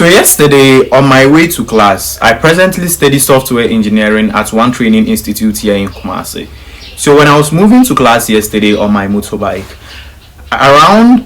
So yesterday, on my way to class, I presently study software engineering at one training institute here in Kumasi. So when I was moving to class yesterday on my motorbike, around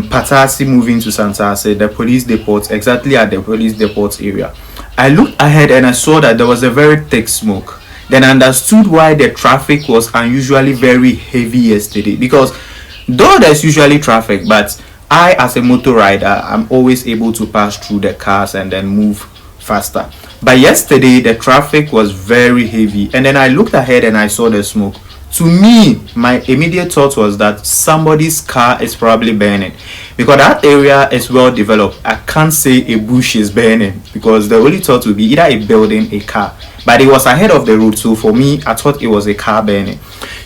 Patasi moving to Santasi, the police depot, exactly at the police depot area, I looked ahead and I saw that there was a very thick smoke. Then I understood why the traffic was unusually very heavy yesterday, because though there's usually traffic, but I, as a motor rider, I'm always able to pass through the cars and then move faster. But yesterday, the traffic was very heavy, and then I looked ahead and I saw the smoke. To me, my immediate thought was that somebody's car is probably burning, because that area is well developed. I can't say a bush is burning, because the only thought would be either a building, a car, but it was ahead of the road. So for me, I thought it was a car burning.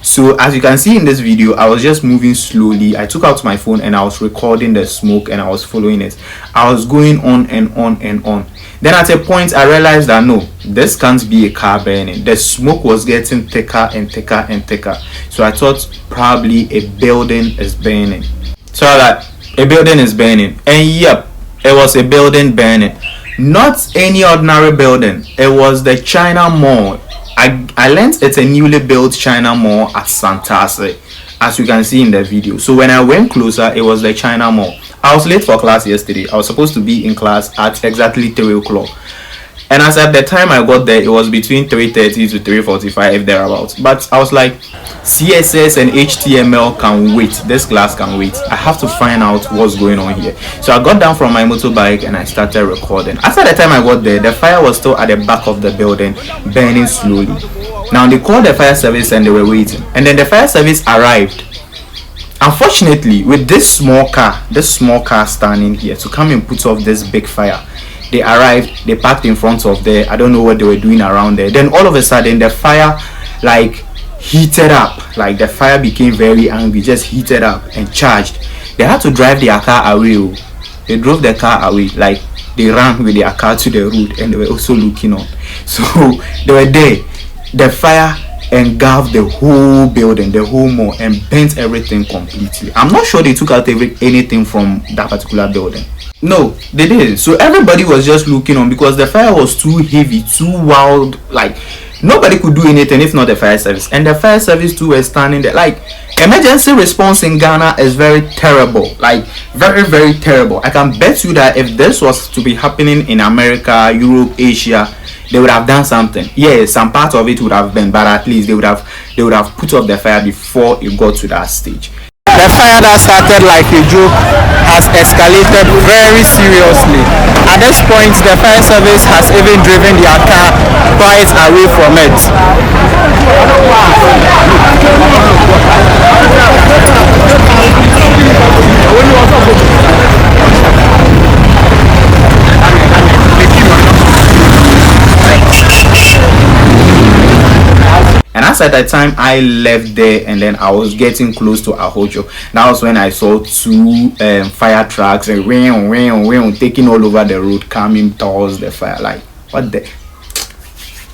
So as you can see in this video, I was just moving slowly. I took out my phone and I was recording the smoke and I was following it. I was going on and on and on. Then at a point I realized that no, this can't be a car burning. The smoke was getting thicker and thicker and thicker. So I thought probably a building is burning. So that a building is burning, and yep, it was a building burning. Not any ordinary building. It was the China Mall. I learned it's a newly built China Mall at Santasi, as you can see in the video. So when I went closer, it was the China Mall. I was late for class yesterday. I was supposed to be in class at exactly 3 o'clock. And as at the time I got there, it was between 3:30 to 3:45 thereabouts. But I was like, CSS and HTML can wait. This class can wait. I have to find out what's going on here. So I got down from my motorbike and I started recording. After the time I got there, the fire was still at the back of the building, burning slowly. Now they called the fire service and they were waiting. And then the fire service arrived. Unfortunately, with this small car standing here to come and put off this big fire, they arrived, they parked in front of there. I don't know what they were doing around there. Then all of a sudden the fire heated up. Like the fire became very angry, just heated up and charged. They had to drive their car away. They drove the car away. Like they ran with their car to the road and they were also looking on. So they were there. The fire engulfed the whole building, the whole mall, and burnt everything completely. I'm not sure they took out anything from that particular building. No, they did. So everybody was just looking on because the fire was too heavy, too wild. Like nobody could do anything if not the fire service. And the fire service too were standing there. Like emergency response in Ghana is very terrible. Like very, very terrible. I can bet you that if this was to be happening in America, Europe, Asia, they would have done something. Yes, some part of it would have been, but at least they would have put up the fire before it got to that stage. The fire that started like a joke has escalated very seriously. At this point, the fire service has even driven their car quite away from it. And as at that time I left there and then I was getting close to Ahojo, that was when I saw 2 fire trucks and taking all over the road, coming towards the fire. Like what the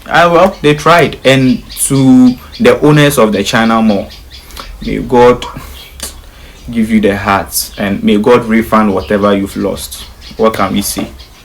well, they tried. And to the owners of the China Mall, may God give you the heart and may God refund whatever you've lost. What can we say?